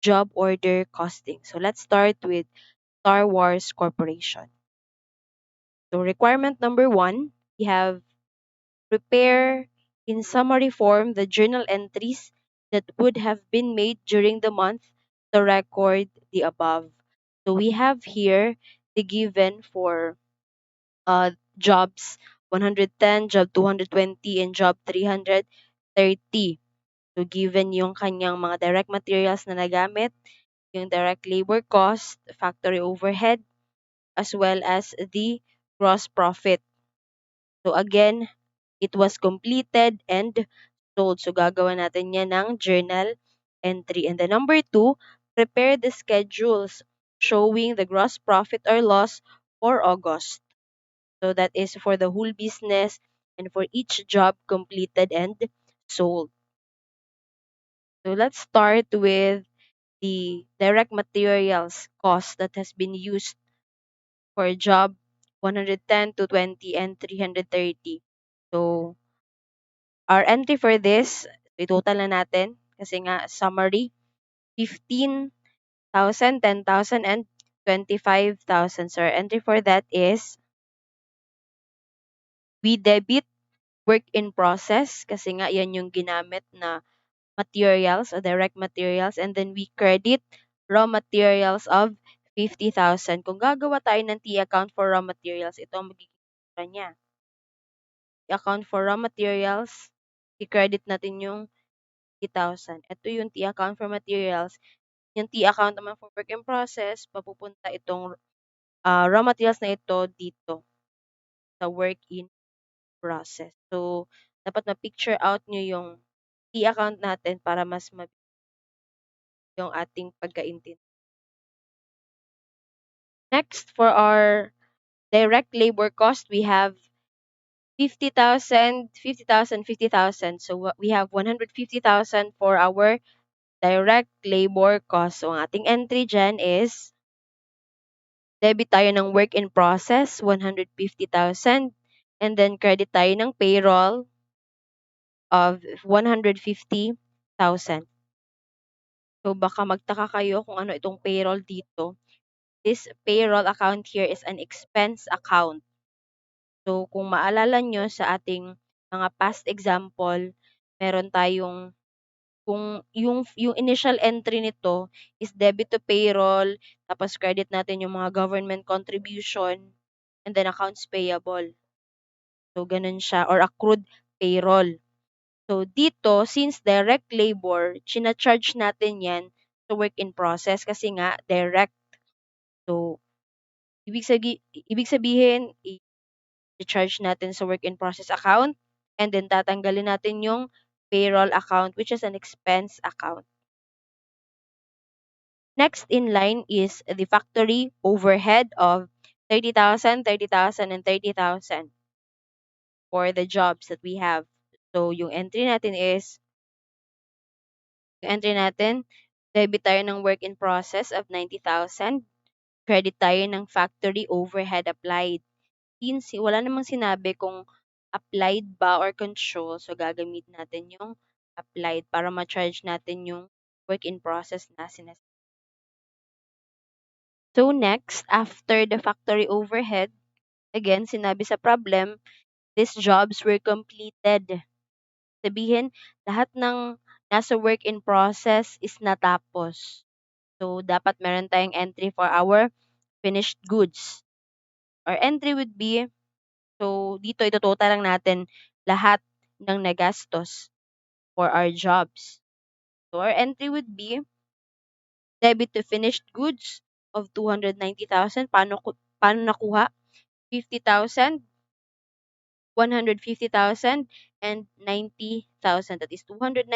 job order costing. So let's start with Star Wars Corporation. So requirement number one, we have prepare in summary form the journal entries that would have been made during the month to record the above. So we have here the given for jobs 110, job 220, and job 330. So given yung kanyang mga direct materials na nagamit, yung direct labor cost, factory overhead, as well as the gross profit. So again, it was completed and sold. So gagawa natin yan ng journal entry. And the number two, prepare the schedules showing the gross profit or loss for August. So that is for the whole business and for each job completed and sold. So let's start with the direct materials cost that has been used for job 110 to 20 and 330. So our entry for this, i-total na natin kasi nga summary, 15,000, 10,000, and 25,000. So our entry for that is we debit work in process kasi nga yan yung ginamit na materials o direct materials, and then we credit raw materials of 50,000. Kung gagawa tayo ng T account for raw materials, ito ang magiging itsura niya. I-account for raw materials, i-credit natin yung 50,000. Ito yung T account for materials. Yung T account naman for work in process, papupunta itong raw materials na ito dito sa work in process. So, dapat ma-picture out nyo yung T account natin para mas yung ating pagkaintindi. Next, for our direct labor cost, we have 50,000, 50,000, 50,000. So we have 150,000 for our direct labor cost. So ang ating entry dyan is debit tayo ng work in process, 150,000. And then credit tayo ng payroll of 150,000. So baka magtaka kayo kung ano itong payroll dito. This payroll account here is an expense account. So, kung maalala nyo sa ating mga past example, meron tayong kung yung initial entry nito is debit to payroll, tapos credit natin yung mga government contribution, and then accounts payable. So, ganun siya, or accrued payroll. So, dito, since direct labor, charge natin yan to work in process kasi nga direct. So, ibig sabihin, i-charge natin sa work in process account, and then tatanggalin natin yung payroll account, which is an expense account. Next in line is the factory overhead of 30,000, 30,000, and 30,000 for the jobs that we have. So, yung entry natin is, debit tayo ng work in process of 90,000, credit tayo ng factory overhead applied. Since wala namang sinabi kung applied ba or control, so gagamitin natin yung applied para ma-charge natin yung work in process na sinasabi. So next, after the factory overhead, again, sinabi sa problem, these jobs were completed. Sabihin, lahat ng nasa work in process is natapos. So, dapat meron tayong entry for our finished goods. Our entry would be, so dito ito-total lang natin lahat ng nagastos for our jobs. So, our entry would be debit to finished goods of 290,000. Paano nakuha? 50,000, 150,000, and 90,000. That is 290.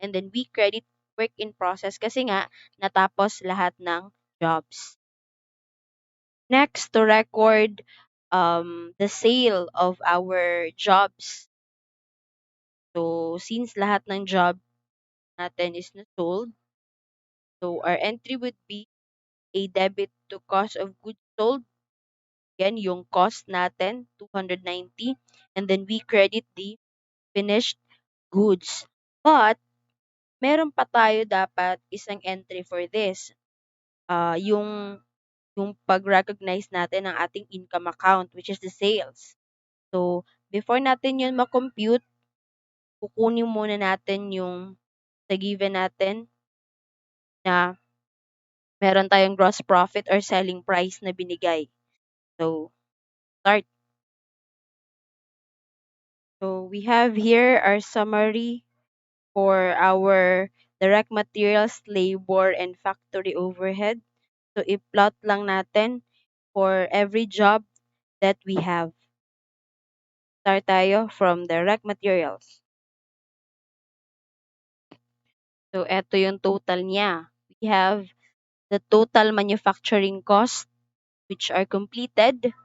And then we credit work in process kasi nga natapos lahat ng jobs. Next, to record the sale of our jobs. So, since lahat ng job natin is na sold, so our entry would be a debit to cost of goods sold. Again, yung cost natin, 290. And then we credit the finished goods. But, meron pa tayo dapat isang entry for this. Yung pag-recognize natin ng ating income account, which is the sales. So, before natin yun ma-compute, kukunin muna natin yung sa given natin na meron tayong gross profit or selling price na binigay. So, start. So, we have here our summary for our direct materials, labor, and factory overhead. So, i-plot lang natin for every job that we have. Start tayo from direct materials. So, eto yung total niya. We have the total manufacturing cost which are completed.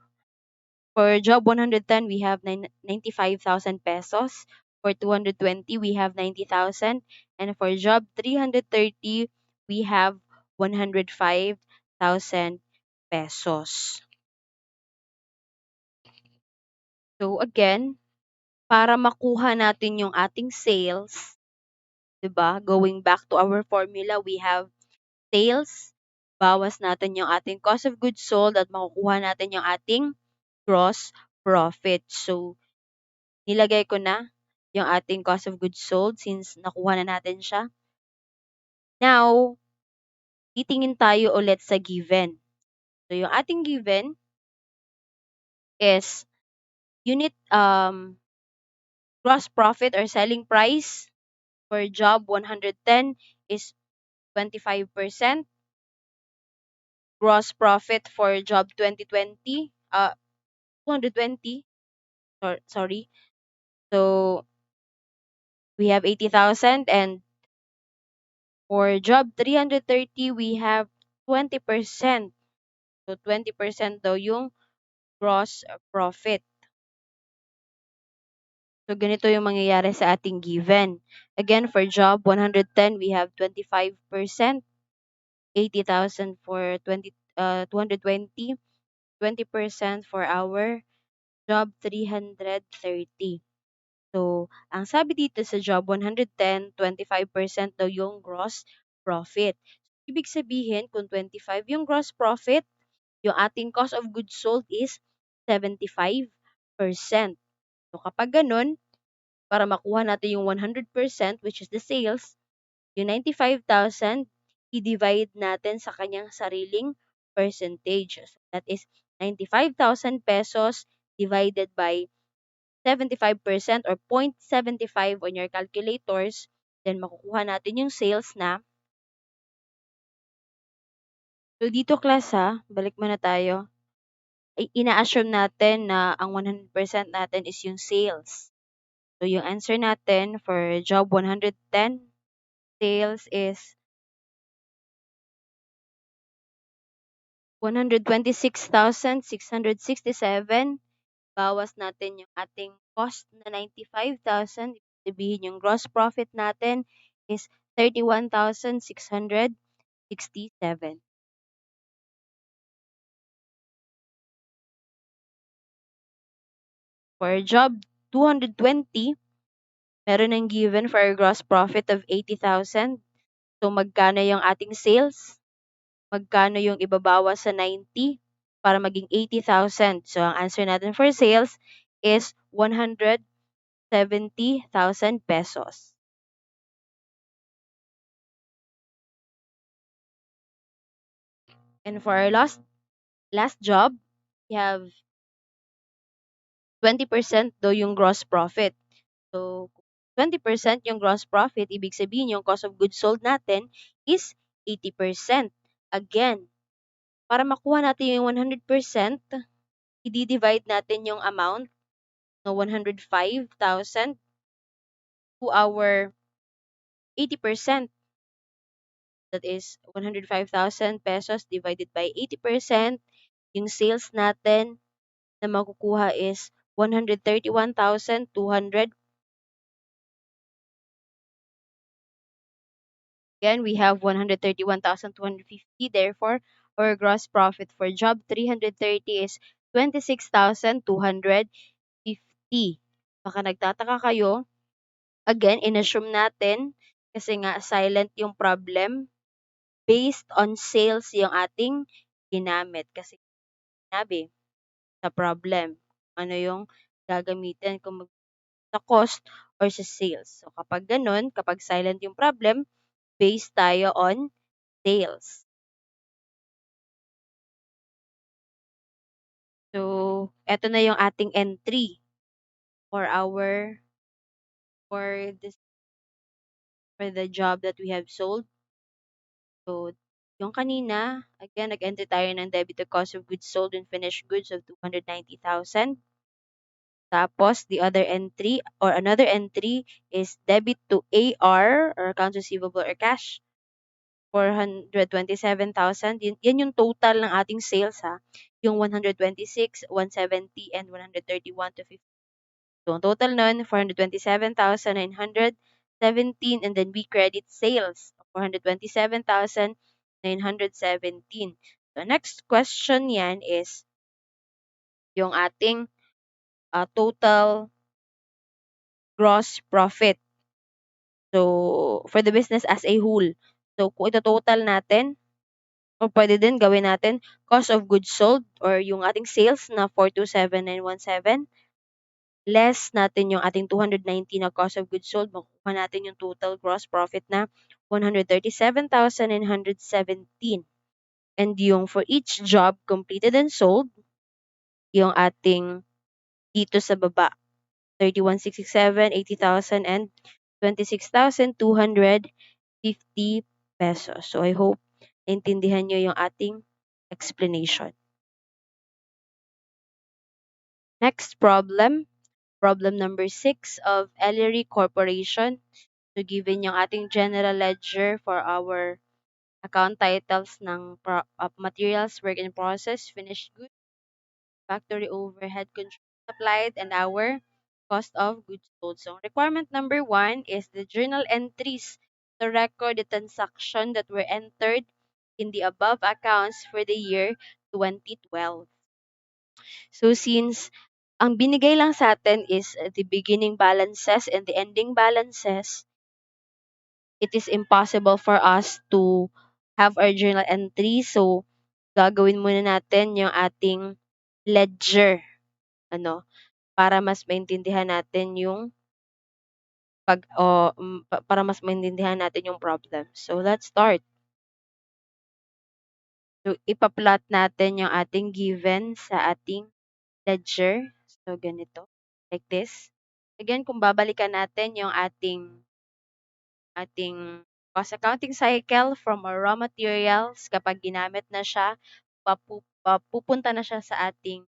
For job 110, we have 95,000 pesos. For 220, we have 90,000. And for job 330, we have 105,000 pesos. So again, para makuha natin yung ating sales, 'di ba? Going back to our formula, we have sales, bawas natin yung ating cost of goods sold at makukuha natin yung ating gross profit. So, nilagay ko na yung ating cost of goods sold since nakuha na natin siya. Now, titingin tayo ulit sa given. So, yung ating given is unit gross profit or selling price for job 110 is 25%. Gross profit for job 2020, 220, sorry. So, we have 80,000 and for job 330, we have 20%. So, 20% daw yung gross profit. So, ganito yung mangyayari sa ating given. Again, for job 110, we have 25%, 80,000 for 220, 20% for our job 330. So, ang sabi dito sa job 110, 25% daw yung gross profit. Ibig sabihin, kung 25 yung gross profit, yung ating cost of goods sold is 75%. So, kapag ganun, para makuha natin yung 100%, which is the sales, yung 95,000, i-divide natin sa kanyang sariling percentage. So, that is 95,000 pesos divided by 75% or 0.75 on your calculators. Then, makukuha natin yung sales na. So, dito class balik muna tayo. Ina-assume natin na ang 100% natin is yung sales. So, yung answer natin for job 110, sales is 126,667. Bawas natin yung ating cost na 95,000. Ibig sabihin yung gross profit natin is 31,667. For job 220, meron ng given for a gross profit of 80,000. So, magkano yung ating sales? Magkano yung ibabawas sa 90 para maging 80,000? So, ang answer natin for sales is 170,000 pesos. And for our last job, we have 20% daw yung gross profit. So, 20% yung gross profit, ibig sabihin yung cost of goods sold natin is 80%. Again, para makuha natin yung 100%, i-divide natin yung amount na 105,000 to our 80%. That is 105,000 pesos divided by 80%. Yung sales natin na makukuha is 131,200. Again, we have 131,250. Therefore, our gross profit for job 330 is 26,250. Baka nagtataka kayo. Again, inassume natin Kasi nga silent yung problem, based on sales yung ating ginamit. Kasi sinabi sa problem, ano yung gagamitin kung sa cost or sa sales. So kapag ganun, kapag silent yung problem, based tayo on sales. So, eto na yung ating entry for for this for the job that we have sold. So, yung kanina, again, nag-entry tayo ng debit to cost of goods sold and finished goods of 290,000. Tapos, the other entry or another entry is debit to AR or accounts receivable or cash, 427,000. Yan yung total ng ating sales ha. Yung 126, 170, and 131 to 50. So, ang total nun, 427,917, and then we credit sales of 427,917. The next question yan is yung ating total gross profit. So, for the business as a whole. So, kung ito total natin, o pwede din gawin natin cost of goods sold or yung ating sales na 427,917, less natin yung ating 290 na cost of goods sold, makukuha natin yung total gross profit na 137,917. And yung for each job completed and sold, yung ating dito sa baba, 31,667, 80,000, and 26,250 pesos. So I hope naintindihan nyo yung ating explanation. Next problem, problem number 6 of Ellery Corporation. So given yung ating general ledger for our account titles ng materials, work in process, finished goods, factory overhead control supplied, and our cost of goods sold. So requirement number 1 is the journal entries to record the transaction that were entered in the above accounts for the year 2012. So since ang binigay lang sa atin is the beginning balances and the ending balances, it is impossible for us to have our journal entry. So, gagawin muna natin yung ating ledger, para mas maintindihan natin yung para mas maintindihan natin yung problem. So, let's start. So, ipa-plot natin yung ating given sa ating ledger. So, ganito. Like this. Again, kung babalikan natin yung ating cost accounting cycle from our raw materials, kapag ginamit na siya, pupunta na siya sa ating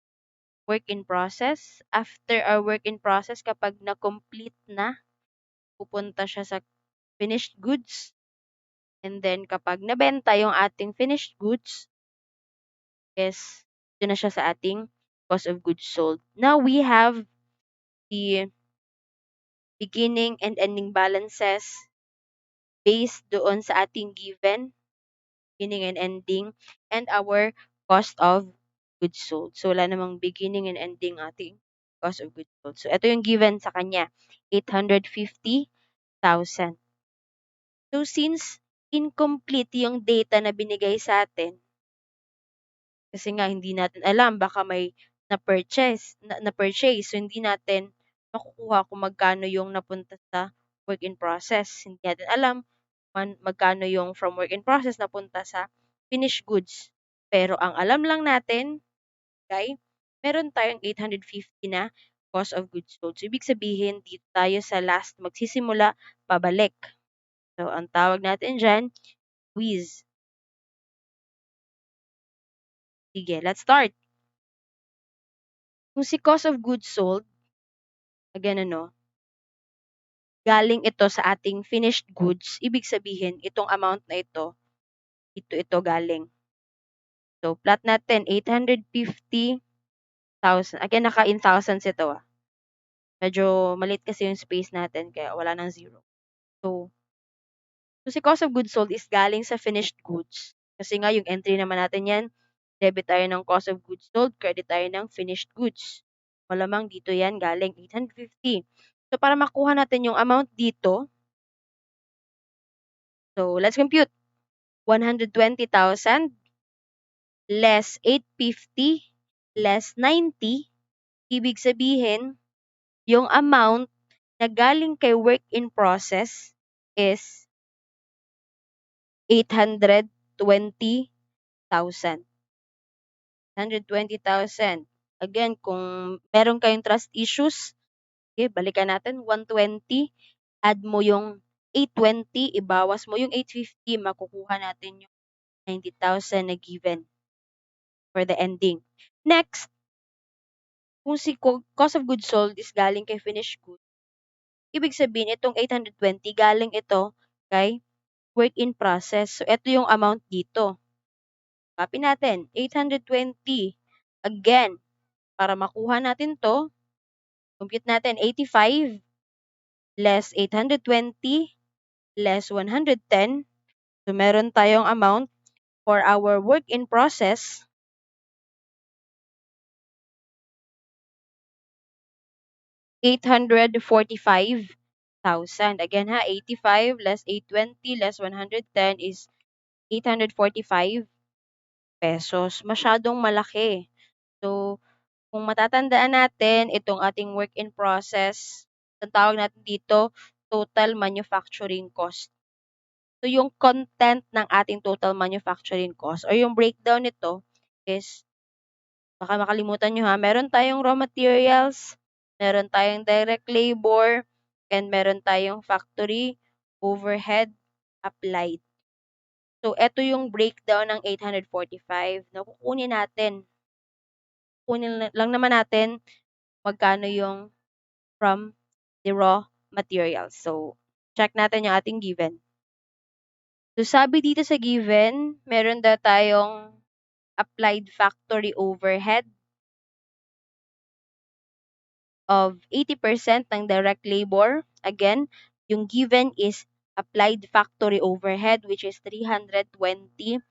work in process. After our work in process, kapag na-complete na, pupunta siya sa finished goods. And then kapag nabenta yung ating finished goods, is ito na siya sa ating cost of goods sold. Now we have the beginning and ending balances based doon sa ating given beginning and ending, and our cost of goods sold. So, wala namang beginning and ending ating cost of goods sold. So, ito yung given sa kanya, 850,000. So, since incomplete yung data na binigay sa atin, kasi nga hindi natin alam, baka may na-purchase. So, hindi natin makukuha kung magkano yung napunta sa work in process. Hindi natin alam magkano yung from work in process napunta sa finished goods. Pero ang alam lang natin, okay, meron tayong 850 na cost of goods sold. So, ibig sabihin, dito tayo sa last magsisimula, pabalik. So, ang tawag natin dyan, quiz. Sige, let's start. Kung si cost of goods sold, again galing ito sa ating finished goods, ibig sabihin, itong amount na ito galing. So, plot natin, 850,000. Again, naka-in thousands ito. Medyo maliit kasi yung space natin, kaya wala nang zero. So si cost of goods sold is galing sa finished goods. Kasi nga, yung entry naman natin yan, debit tayo ng cost of goods sold, credit tayo ng finished goods. Malamang dito yan galing 850. So, para makuha natin yung amount dito, So, let's compute. 120,000 less 850 less 90. Ibig sabihin, yung amount na galing kay work in process is 820,000. 120,000. Again, kung meron kayong trust issues, okay, balikan natin, 120, add mo yung 820, ibawas mo yung 850, makukuha natin yung 90,000 na given for the ending. Next, kung si cost of goods sold is galing kay finished goods, ibig sabihin itong 820 galing ito kay work in process. So, ito yung amount dito. Copy natin, 820. Again, para makuha natin to, compute natin 85 less 820 less 110. So, meron tayong amount for our work in process, 845,000. Again ha, 85 less 820 less 110 is 845 pesos. Masyadong malaki. So, kung matatandaan natin, itong ating work in process, ang tawag natin dito, total manufacturing cost. So, yung content ng ating total manufacturing cost or yung breakdown nito is, baka makalimutan nyo ha, meron tayong raw materials, meron tayong direct labor, and meron tayong factory overhead applied. So, ito yung breakdown ng 845 na kukunin natin. Kunin lang naman natin magkano yung from the raw materials. So, check natin yung ating given. So, sabi dito sa given, meron daw tayong applied factory overhead of 80% ng direct labor. Again, yung given is applied factory overhead which is 320,000.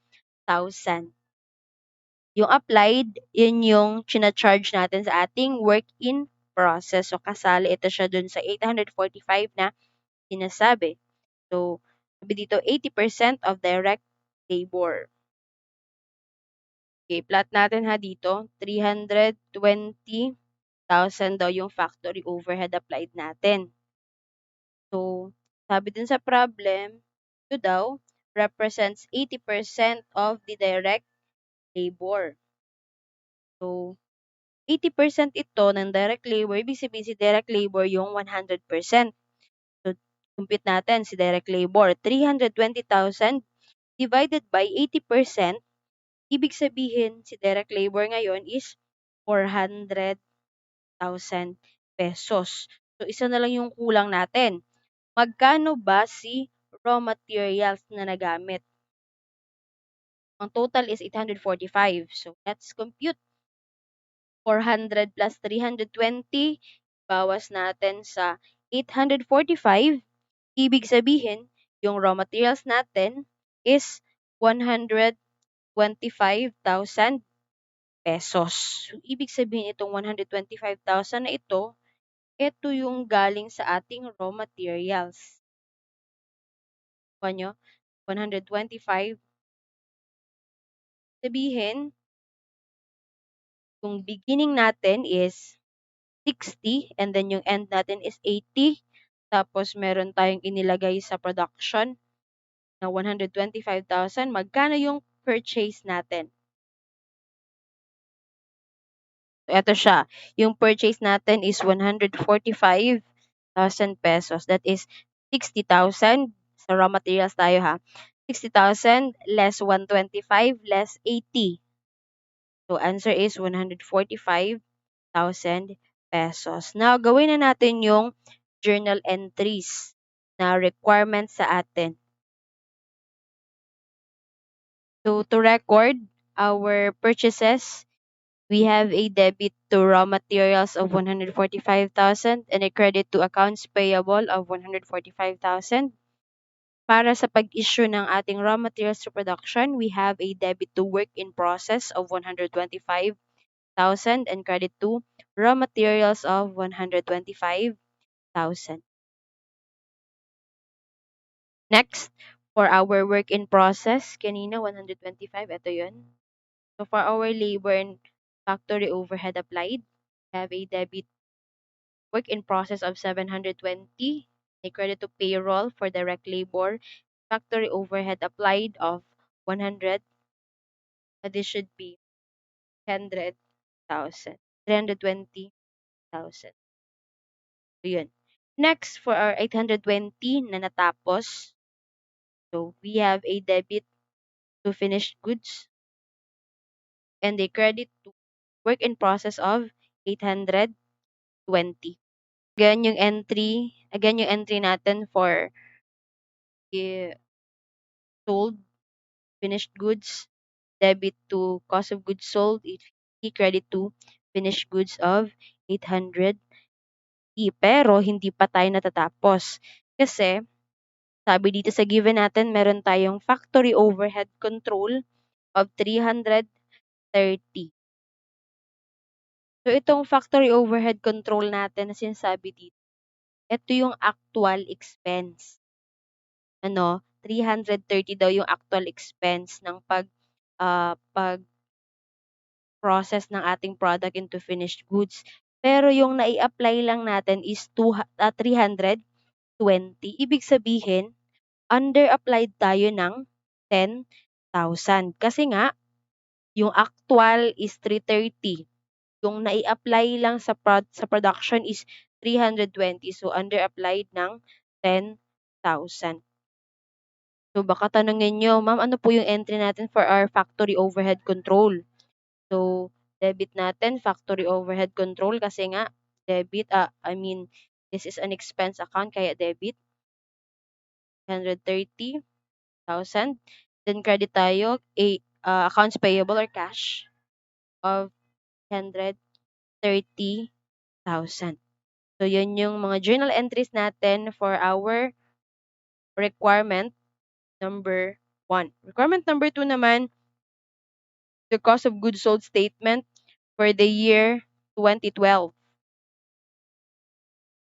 Yung applied, yun yung china-charge natin sa ating work in process. So, kasali ito siya dun sa 845 na sinasabi. So, sabi dito, 80% of direct labor. Okay, plot natin ha dito. 320,000 daw yung factory overhead applied natin. So, sabi din sa problem, ito daw represents 80% of the direct labor. So, 80% ito ng direct labor, ibig sabihin si direct labor yung 100%. So, compute natin si direct labor. 320,000 divided by 80%, ibig sabihin si direct labor ngayon is 400,000 pesos. So, isa na lang yung kulang natin. Magkano ba si raw materials na nagamit? Ang total is 845. So, let's compute. 400 plus 320, bawas natin sa 845. Ibig sabihin, yung raw materials natin is 125,000 pesos. So, ibig sabihin itong 125,000 na ito yung galing sa ating raw materials. Nyo, 125. Sabihin, yung beginning natin is 60 and then yung end natin is 80. Tapos meron tayong inilagay sa production na 125,000. Magkano yung purchase natin? So, ito siya. Yung purchase natin is 145,000 pesos. That is 60,000. Sa raw materials tayo ha. 60,000 less 125 less 80. So, answer is 145,000 pesos. Now, gawin na natin yung journal entries na requirements sa atin. So, to record our purchases, we have a debit to raw materials of 145,000 and a credit to accounts payable of 145,000. Para sa pag-issue ng ating raw materials to production, we have a debit to work in process of 125,000 and credit to raw materials of 125,000. Next, For our work in process, kanina 125, ito yun. So for our labor and factory overhead applied, we have a debit work in process of 720, a credit to payroll for direct labor, factory overhead applied of 100, this should be 100,000, 320,000. So yun. Next, for our 820 na natapos, so we have a debit to finished goods and a credit to work in process of 820. Again yung entry natin for sold finished goods, debit to cost of goods sold, 850, credit to finished goods of 800. Pero hindi pa tayo natatapos. Kasi, sabi dito sa given natin, meron tayong factory overhead control of 330. So, itong factory overhead control natin na sinasabi dito, ito yung actual expense. 330 daw yung actual expense ng pag-process ng ating product into finished goods. Pero yung nai-apply lang natin is 320. Ibig sabihin, under-applied tayo ng 10,000. Kasi nga, yung actual is 330. Yung nai-apply lang sa production is 320. So, under-applied ng 10,000. So, baka tanungin nyo, ma'am, ano po yung entry natin for our factory overhead control? So, debit natin, factory overhead control, kasi nga, this is an expense account, kaya debit, 130,000. Then, credit tayo, accounts payable or cash of 130,000. So, yun yung mga journal entries natin for our requirement number 1. Requirement number 2 naman, the cost of goods sold statement for the year 2012.